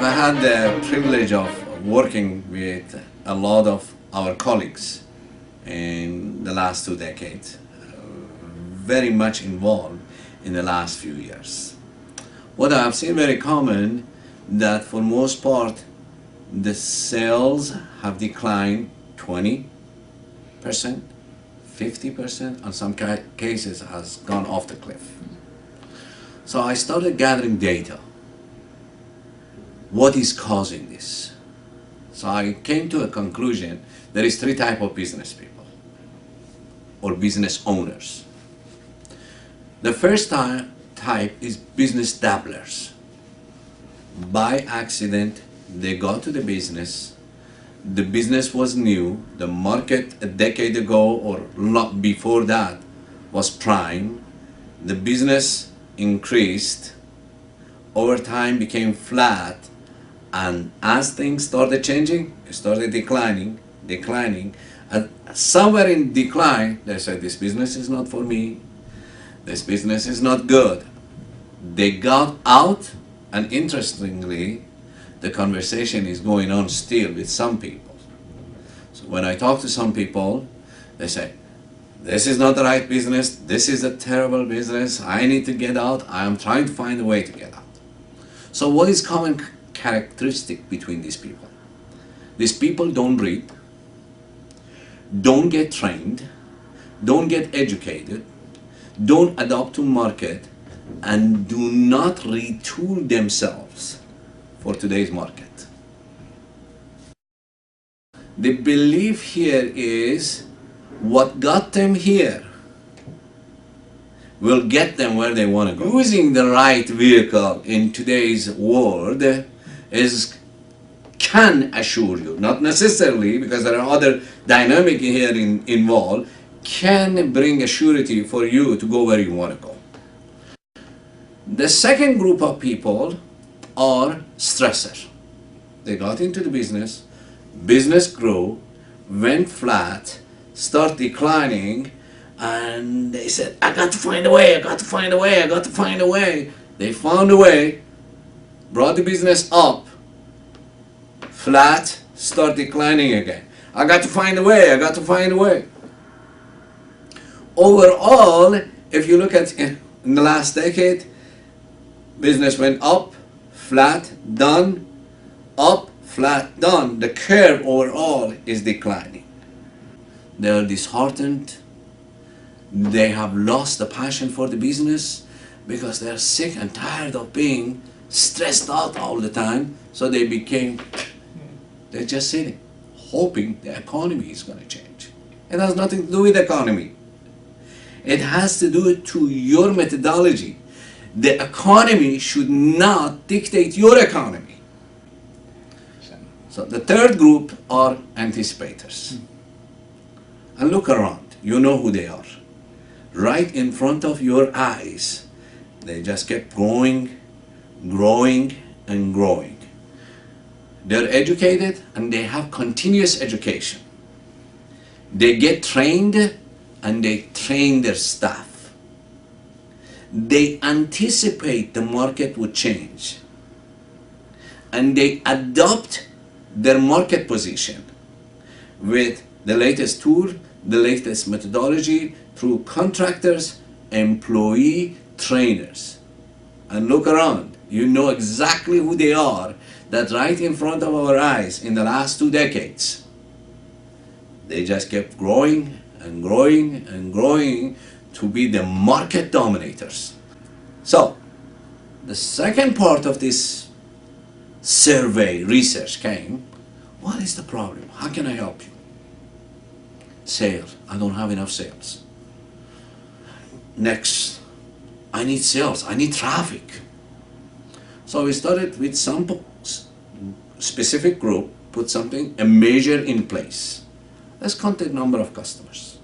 I've had the privilege of working with a lot of our colleagues in the last 2 decades, very much involved in the last few years. What I've seen very common that for most part the sales have declined 20%, 50%, in some cases has gone off the cliff. So I started gathering data. What is causing this? So I came to a conclusion. There is three types of business people or business owners. The first type is business dabblers. By accident, they got to the business was new, the market a decade ago or lot before that was prime, the business increased, over time became flat, and as things started changing, it started declining, and somewhere in decline, they said, this business is not for me, this business is not good. They got out, and interestingly, the conversation is going on still with some people. So when I talk to some people, they say, this is not the right business, this is a terrible business, I need to get out, I am trying to find a way to get out. So what is common characteristic between these people? These people don't read, don't get trained, don't get educated, don't adapt to market, and do not retool themselves for today's market. The belief here is what got them here will get them where they want to go. Using the right vehicle in today's world can assure you, not necessarily because there are other dynamics here involved, can bring a surety for you to go where you want to go. The second group of people are stressors. They got into the business grew, went flat, start declining, and they said, I got to find a way, I got to find a way, I got to find a way. They found a way, brought the business up, flat, start declining again. I got to find a way, I got to find a way. Overall, if you look at in the last decade, business went up, flat, done, up, flat, done. The curve overall is declining. They are disheartened. They have lost the passion for the business because they are sick and tired of being stressed out all the time. So they're just sitting, hoping the economy is going to change. It has nothing to do with the economy. It has to do to your methodology. The economy should not dictate your economy. So the third group are anticipators. And look around, you know who they are. Right in front of your eyes, they just kept growing, and growing. They're educated and they have continuous education. They get trained and they train their staff. They anticipate the market would change and they adopt their market position with the latest tool, the latest methodology through contractors, employee, trainers. And look around, you know exactly who they are, that right in front of our eyes in the last 2 decades. They just kept growing and growing to be the market dominators. So, the second part of this survey research came, what is the problem? How can I help you? Sales, I don't have enough sales. Next, I need sales, I need traffic. So we started with some specific group, put a measure in place. Let's count the number of customers.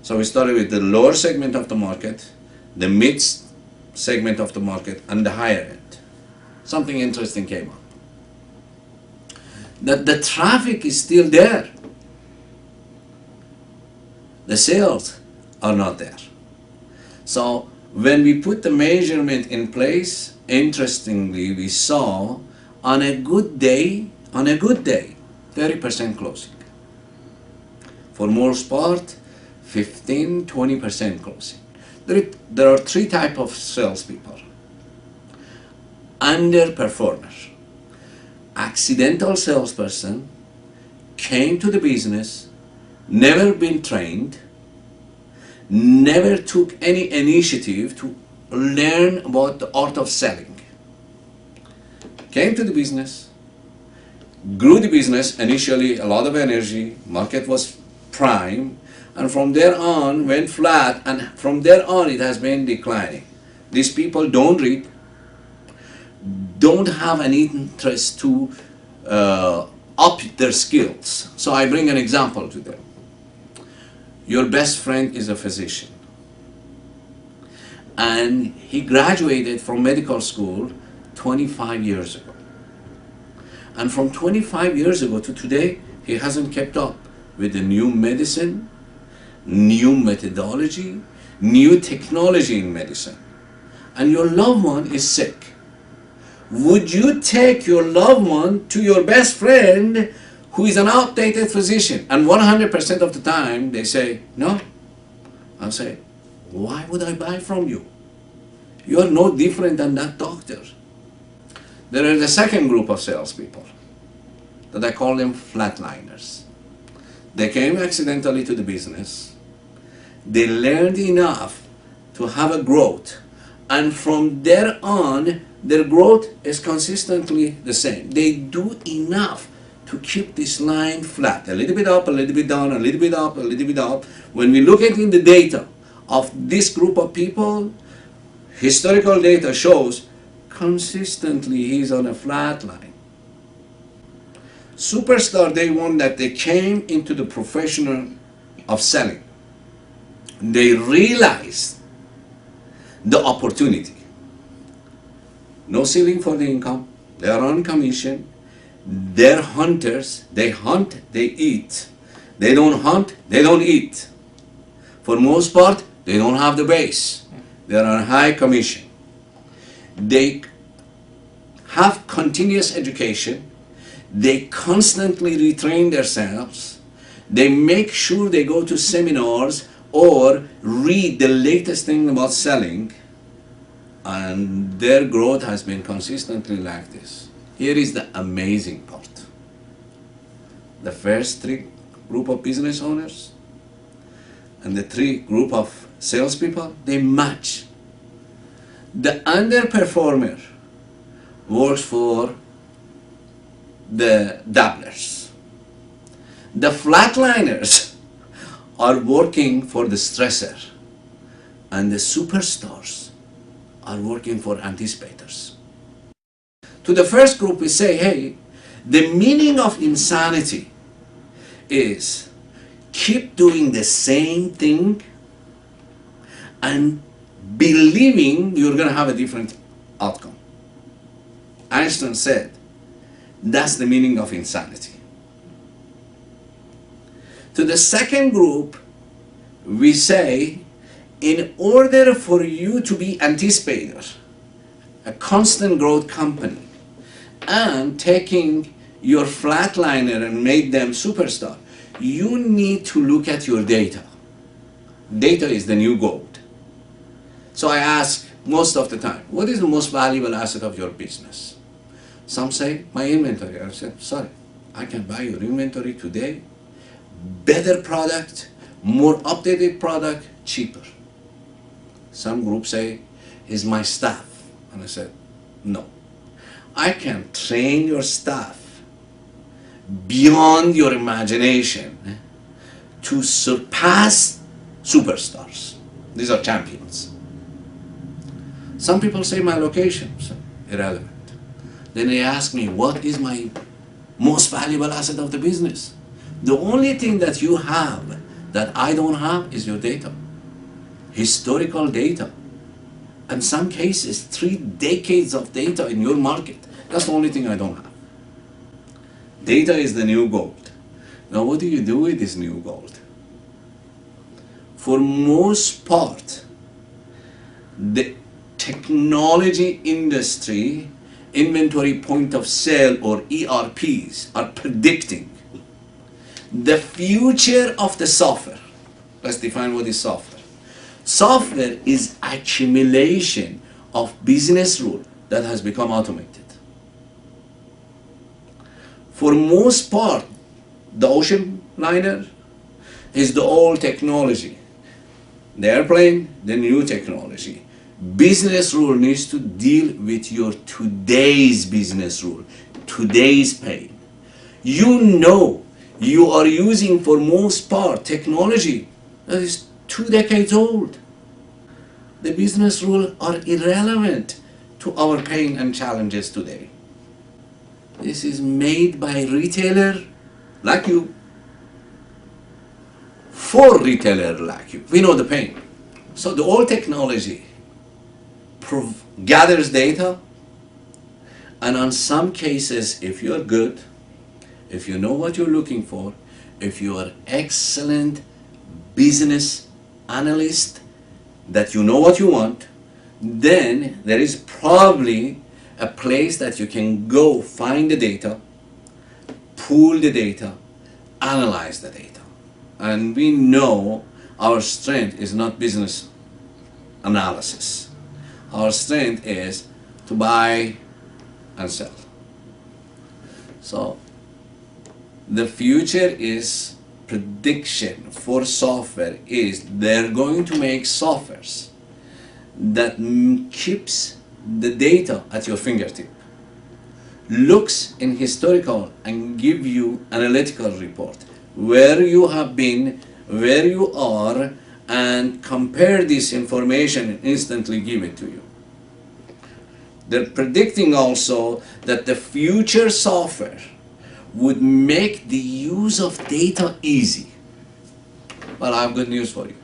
So we started with the lower segment of the market, the mid segment of the market, and the higher end. Something interesting came up. That the traffic is still there. The sales are not there. So when we put the measurement in place, interestingly, we saw On a good day, 30% closing. For most part, 15-20% closing. There are three types of salespeople. Underperformer. Accidental salesperson, came to the business, never been trained, never took any initiative to learn about the art of selling. Came to the business, grew the business, initially a lot of energy, market was prime, and from there on went flat, and from there on it has been declining. These people don't read, don't have an interest to up their skills. So I bring an example to them. Your best friend is a physician, and he graduated from medical school 25 years ago. And from 25 years ago to today, he hasn't kept up with the new medicine, new methodology, new technology in medicine. And your loved one is sick. Would you take your loved one to your best friend who is an outdated physician? And 100% of the time they say, no. I'll say, why would I buy from you? You are no different than that doctor. There is a second group of salespeople that I call them flatliners. They came accidentally to the business. They learned enough to have a growth, and from there on, their growth is consistently the same. They do enough to keep this line flat, a little bit up, a little bit down, a little bit up, a little bit up. When we look at in the data of this group of people, historical data shows consistently he's on a flat line. Superstar, day one that they came into the profession of selling, they realized the opportunity. No ceiling for the income. They are on commission. They're hunters. They hunt, they eat. They don't hunt, they don't eat. For most part, they don't have the base. They are on high commission. They have continuous education. They constantly retrain themselves. They make sure they go to seminars or read the latest thing about selling, and their growth has been consistently like this. Here is the amazing part. The first three group of business owners and the three group of salespeople, they match. The underperformer works for the dabblers. The flatliners are working for the stressor, and the superstars are working for anticipators. To the first group we say, hey, the meaning of insanity is keep doing the same thing and believing you're going to have a different outcome. Einstein said, that's the meaning of insanity. To the second group, we say, in order for you to be anticipator, a constant growth company, and taking your flatliner and make them superstar, you need to look at your data. Data is the new gold. So I ask most of the time, what is the most valuable asset of your business? Some say, my inventory. I said, sorry, I can buy your inventory today, better product, more updated product, cheaper. Some groups say, is my staff. And I said, no. I can train your staff beyond your imagination to surpass superstars. These are champions. Some people say my location, so irrelevant. Then they ask me, what is my most valuable asset of the business? The only thing that you have that I don't have is your data. Historical data. In some cases, 3 decades of data in your market. That's the only thing I don't have. Data is the new gold. Now what do you do with this new gold? For most part, the technology industry inventory point of sale or ERPs are predicting the future of the software. Let's define what is software. Software is accumulation of business rule that has become automated. For most part, the ocean liner is the old technology. The airplane, the new technology. Business rule needs to deal with your today's business rule, today's pain. You know you are using for most part technology that is 2 decades old. The business rules are irrelevant to our pain and challenges today. This is made by a retailer like you, for retailer like you. We know the pain. So the old technology gathers data, and on some cases, if you're good, if you know what you're looking for, if you are excellent business analyst, that you know what you want, then there is probably a place that you can go find the data, pool the data, analyze the data. And we know our strength is not business analysis. Our strength is to buy and sell. So the future is prediction for software is they're going to make softwares that keeps the data at your fingertip, looks in historical and give you analytical report where you have been, where you are, and compare this information and instantly give it to you. They're predicting also that the future software would make the use of data easy. Well, I have good news for you.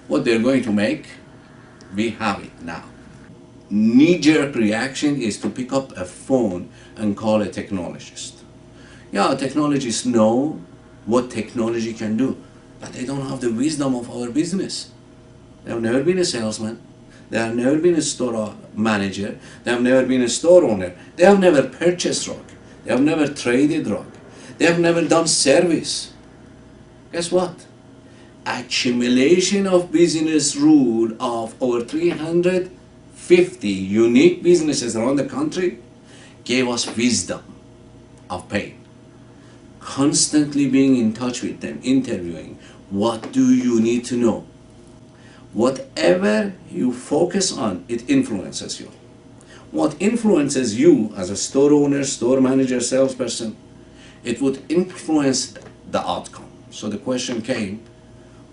What they're going to make, we have it now. Knee-jerk reaction is to pick up a phone and call a technologist. Yeah, technologists know what technology can do, but they don't have the wisdom of our business. They have never been a salesman. They have never been a store manager. They have never been a store owner. They have never purchased drug. They have never traded drug. They have never done service. Guess what? Accumulation of business rule of over 350 unique businesses around the country gave us wisdom of pain. Constantly being in touch with them, interviewing. What do you need to know? Whatever you focus on, it influences you. What influences you as a store owner, store manager, salesperson, it would influence the outcome. So the question came,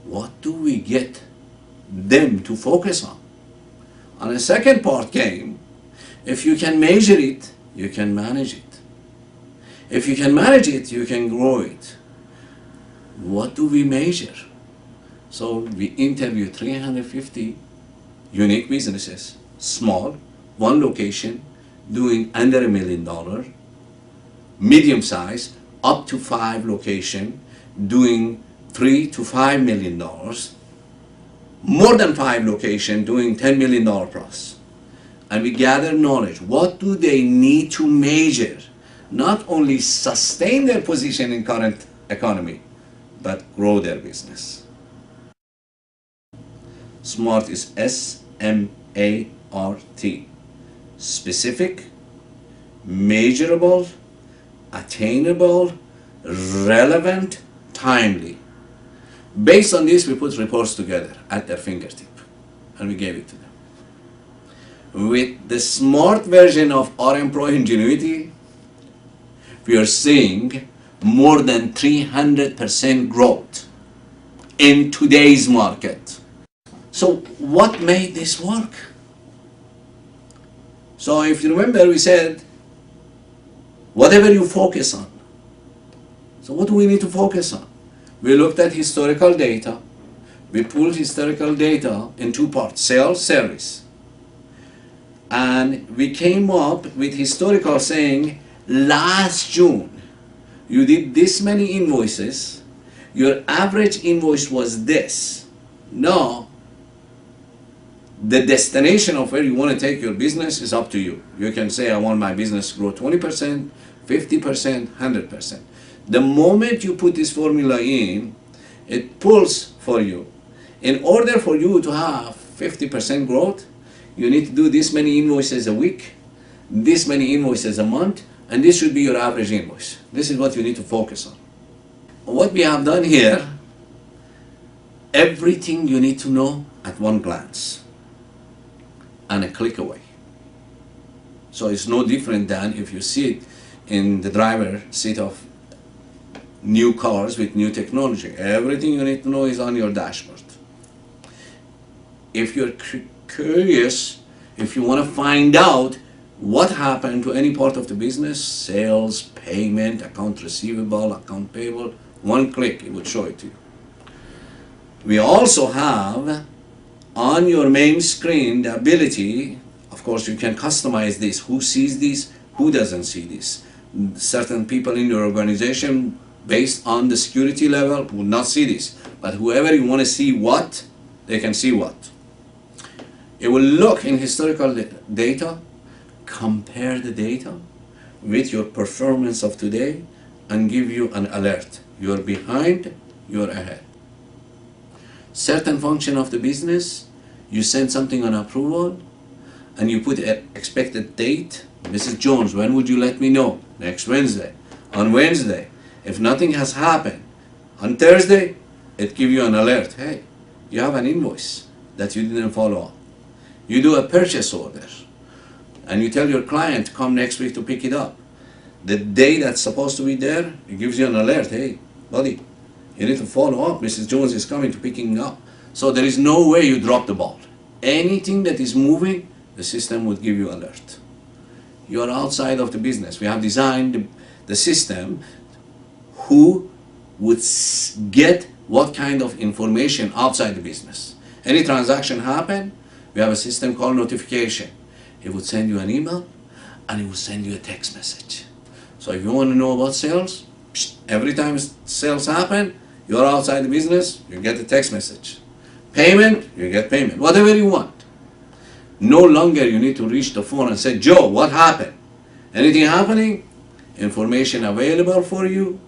what do we get them to focus on? And the second part came, if you can measure it, you can manage it. If you can manage it, you can grow it. What do we measure? So we interviewed 350 unique businesses, small, one location, doing under $1 million, medium size, up to 5 location, doing $3 to $5 million, more than 5 location, doing $10 million plus. And we gather knowledge. What do they need to measure? Not only sustain their position in current economy, but grow their business. SMART is S-M-A-R-T. Specific, measurable, attainable, relevant, timely. Based on this, we put reports together at their fingertip, and we gave it to them. With the SMART version of our employee ingenuity, we are seeing more than 300% growth in today's market. So what made this work? So if you remember, we said, whatever you focus on. So what do we need to focus on? We looked at historical data. We pulled historical data in 2 parts, sales, service. And we came up with historical saying, last June, you did this many invoices, your average invoice was this. Now, The destination of where you want to take your business is up to you. You can say, I want my business to grow 20%, 50%, 100%. The moment you put this formula in, it pulls for you. In order for you to have 50% growth, you need to do this many invoices a week, this many invoices a month, and this should be your average invoice. This is what you need to focus on. What we have done here, everything you need to know at one glance and a click away. So it's no different than if you sit in the driver's seat of new cars with new technology. Everything you need to know is on your dashboard. If you're curious, if you want to find out what happened to any part of the business, sales, payment, account receivable, account payable, one click, it would show it to you. We also have on your main screen the ability, of course you can customize this, who sees this, who doesn't see this. Certain people in your organization, based on the security level, will not see this, but whoever you want to see what, they can see what. It will look in historical data, compare the data with your performance of today, and give you an alert. You're behind, you're ahead. Certain function of the business, you send something on approval, and you put an expected date. Mrs. Jones, when would you let me know? Next Wednesday. On Wednesday. If nothing has happened, on Thursday, it gives you an alert. Hey, you have an invoice that you didn't follow up. You do a purchase order, and you tell your client to come next week to pick it up. The day that's supposed to be there, it gives you an alert. Hey, buddy, you need to follow up. Mrs. Jones is coming to picking up. So there is no way you drop the ball. Anything that is moving, the system would give you alert. You are outside of the business. We have designed the system who would get what kind of information outside the business. Any transaction happen, we have a system called notification. It would send you an email and it will send you a text message. So if you want to know about sales, every time sales happen, you're outside the business, you get a text message. Payment, you get payment, whatever you want. No longer you need to reach the phone and say, Joe, what happened? Anything happening? Information available for you.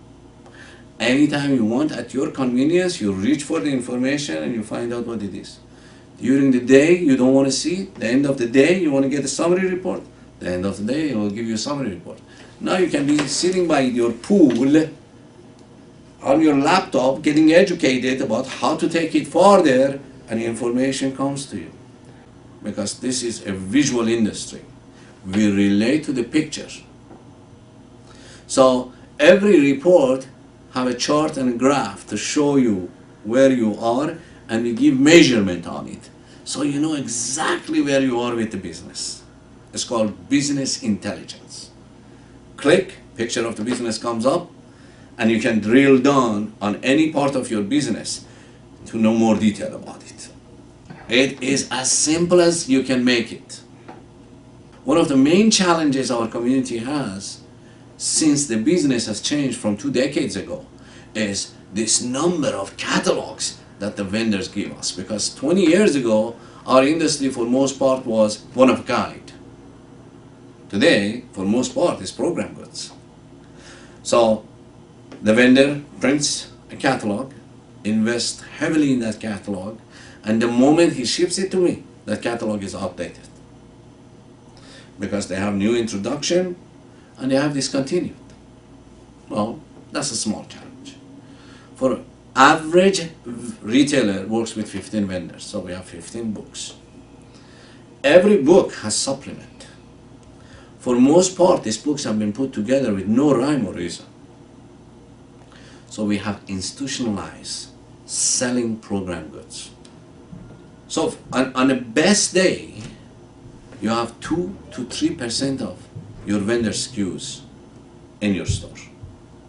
Anytime you want, at your convenience, you reach for the information and you find out what it is. During the day, you don't want to see. The end of the day, you want to get a summary report. The end of the day, it will give you a summary report. Now you can be sitting by your pool on your laptop, getting educated about how to take it further, and information comes to you. Because this is a visual industry. We relate to the pictures. So every report have a chart and a graph to show you where you are, and we give measurement on it. So you know exactly where you are with the business. It's called business intelligence. Click, picture of the business comes up, and you can drill down on any part of your business to know more detail about it. It is as simple as you can make it. One of the main challenges our community has since the business has changed from 2 decades ago is this number of catalogs that the vendors give us. Because 20 years ago, our industry for most part was one of a kind. Today, for most part, is program goods. So the vendor prints a catalog, invests heavily in that catalog, and the moment he ships it to me, that catalog is outdated. Because they have new introduction and they have discontinued. Well, that's a small challenge. For average retailer works with 15 vendors, so we have 15 books. Every book has supplement. For most part, these books have been put together with no rhyme or reason. So we have institutionalized selling program goods. So on the best day, you have 2 to 3% of your vendor SKUs in your store.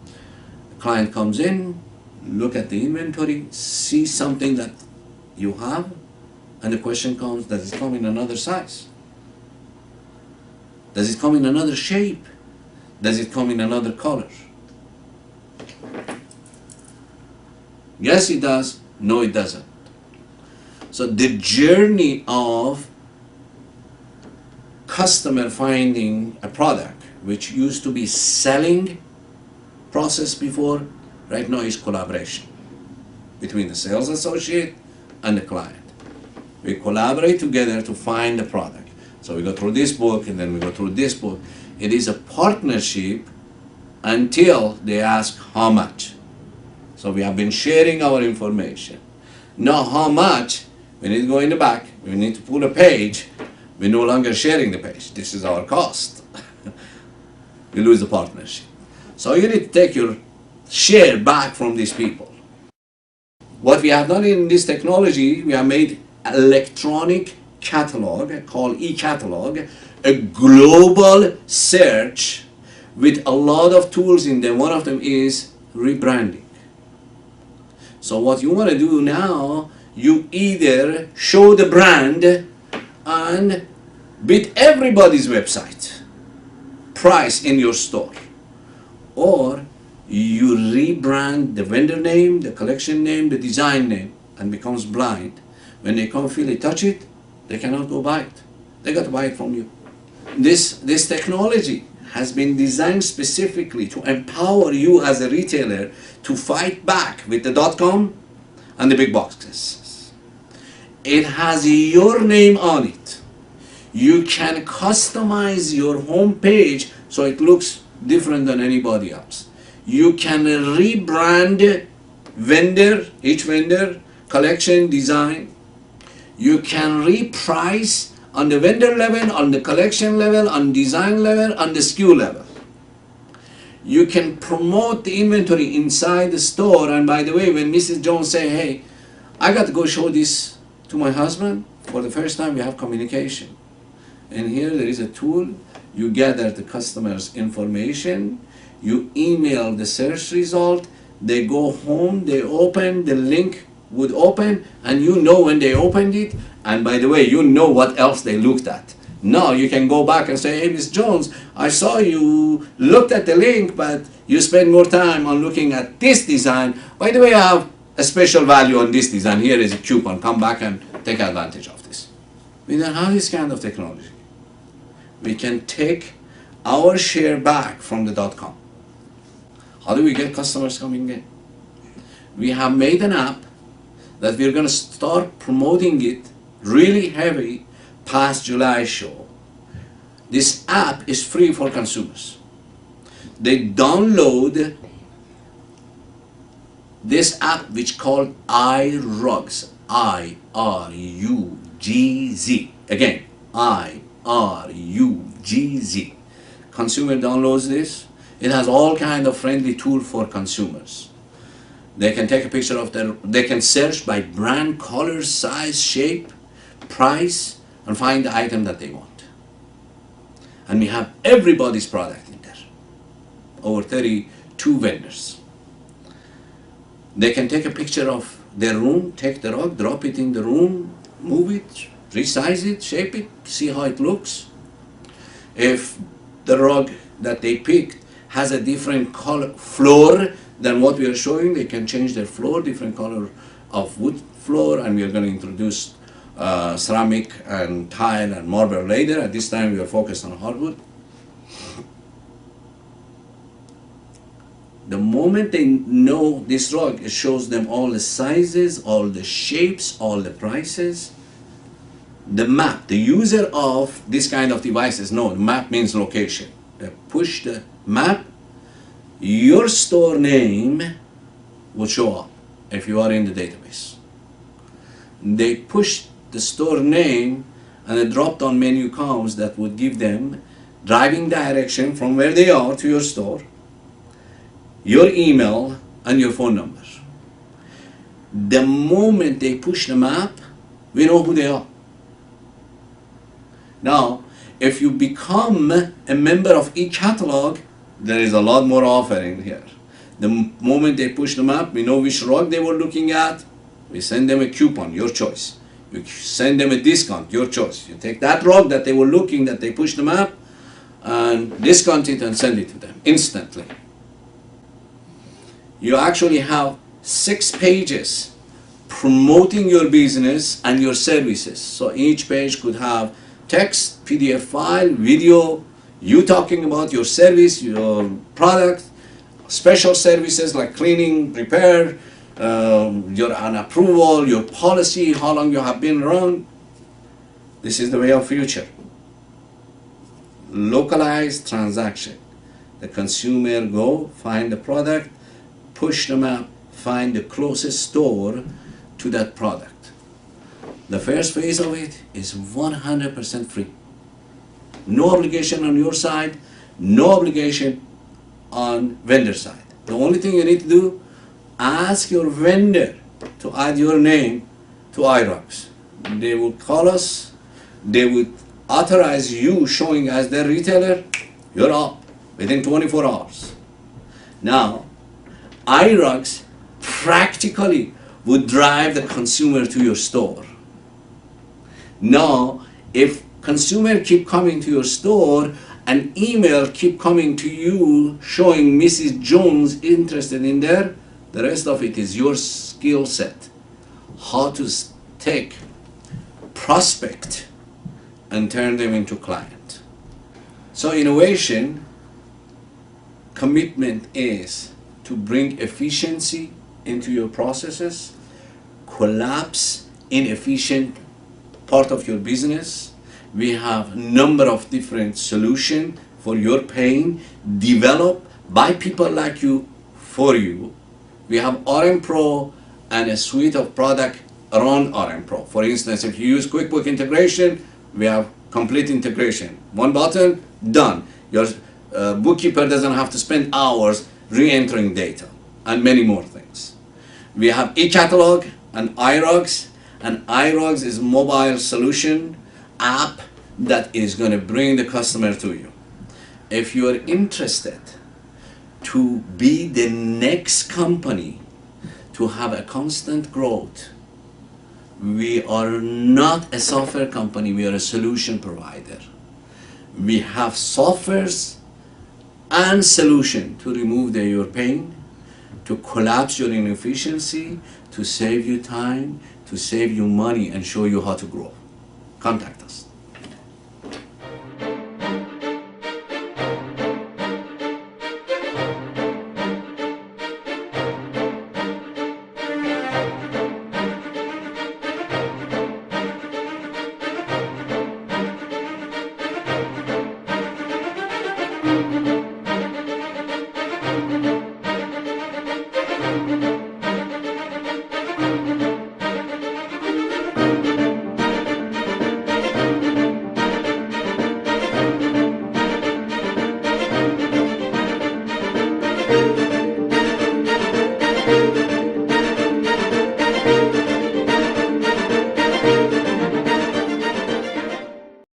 The client comes in, look at the inventory, see something that you have, and the question comes, does it come in another size? Does it come in another shape? Does it come in another color? Yes, it does. No, it doesn't. So the journey of customer finding a product, which used to be selling process before, right now is collaboration between the sales associate and the client. We collaborate together to find the product. So we go through this book and then we go through this book. It is a partnership until they ask how much. So we have been sharing our information. Now how much, we need to go in the back, we need to pull a page, we're no longer sharing the page. This is our cost. We lose the partnership. So you need to take your share back from these people. What we have done in this technology, we have made electronic catalog called e-catalog, a global search with a lot of tools in them. One of them is rebranding. So what you want to do now, you either show the brand and beat everybody's website price in your store, or you rebrand the vendor name, the collection name, the design name, and becomes blind. When they come feel it, touch it, they cannot go buy it. They got to buy it from you. This technology has been designed specifically to empower you as a retailer to fight back with the .com and the big boxes. It has your name on it. You can customize your home page so it looks different than anybody else. You can rebrand vendor, each vendor, collection, design. You can reprice on the vendor level, on the collection level, on design level, on the SKU level. You can promote the inventory inside the store. And by the way, when Mrs. Jones say, hey, I got to go show this to my husband, for the first time we have communication. And here there is a tool. You gather the customer's information, you email the search result, they go home, they open, the link would open, and you know when they opened it, and by the way, you know what else they looked at. Now you can go back and say, hey, Ms. Jones, I saw you looked at the link, but you spend more time on looking at this design. By the way, I have a special value on this design. Here is a coupon. Come back and take advantage of this. We don't have this kind of technology. We can take our share back from the .com. How do we get customers coming in? We have made an app that we're going to start promoting it really heavy past July show. This app is free for consumers. They download this app which called iRugz, I-R-U-G-Z. Again, I-R-U-G-Z. Consumer downloads this. It has all kind of friendly tool for consumers. They can take a picture of they can search by brand, color, size, shape, price, and find the item that they want. And we have everybody's product in there. Over 32 vendors. They can take a picture of their room, take the rug, drop it in the room, move it, resize it, shape it, see how it looks. If the rug that they picked has a different color floor than what we are showing, they can change their floor, different color of wood floor, and we are going to introduce ceramic and tile and marble later. At this time we are focused on hardwood. The moment they know this rug, it shows them all the sizes, all the shapes, all the prices. The map, the user of this kind of devices know the map means location. They push the map, your store name will show up if you are in the database. They push the store name and a drop-down menu comes that would give them driving direction from where they are to your store, your email, and your phone number. The moment they push the map, we know who they are. Now, if you become a member of e-catalog, there is a lot more offering here. The moment they push the map, we know which rug they were looking at. We send them a coupon, your choice. You send them a discount, your choice. You take that rug that they were looking, that they pushed the map, and discount it and send it to them instantly. You actually have 6 pages promoting your business and your services. So each page could have text, PDF file, video, you talking about your service, your product, special services like cleaning, repair, your an approval, your policy, how long you have been around. This is the way of future. Localized transaction. The consumer go, find the product, push the map, find the closest store to that product. The first phase of it is 100% free. No obligation on your side, no obligation on vendor side. The only thing you need to do, ask your vendor to add your name to iRocks. They will call us, they would authorize you showing as their retailer, you're up within 24 hours. Now, iRocks practically would drive the consumer to your store. Now, if consumer keep coming to your store, an email keep coming to you showing Mrs. Jones interested in there, the rest of it is your skill set. How to take prospect and turn them into client. So innovation commitment is to bring efficiency into your processes, collapse inefficient part of your business. We have a number of different solutions for your pain, developed by people like you, for you. We have RM Pro and a suite of products around RM Pro. For instance, if you use QuickBooks integration, we have complete integration. One button, done. Your bookkeeper doesn't have to spend hours re-entering data, and many more things. We have eCatalog and iRocks, and iRocks is mobile solution app that is going to bring the customer to you. If you are interested to be the next company to have a constant growth, we are not a software company, we are a solution provider. We have softwares and solution to remove your pain, to collapse your inefficiency, to save you time, to save you money, and show you how to grow. Contact us.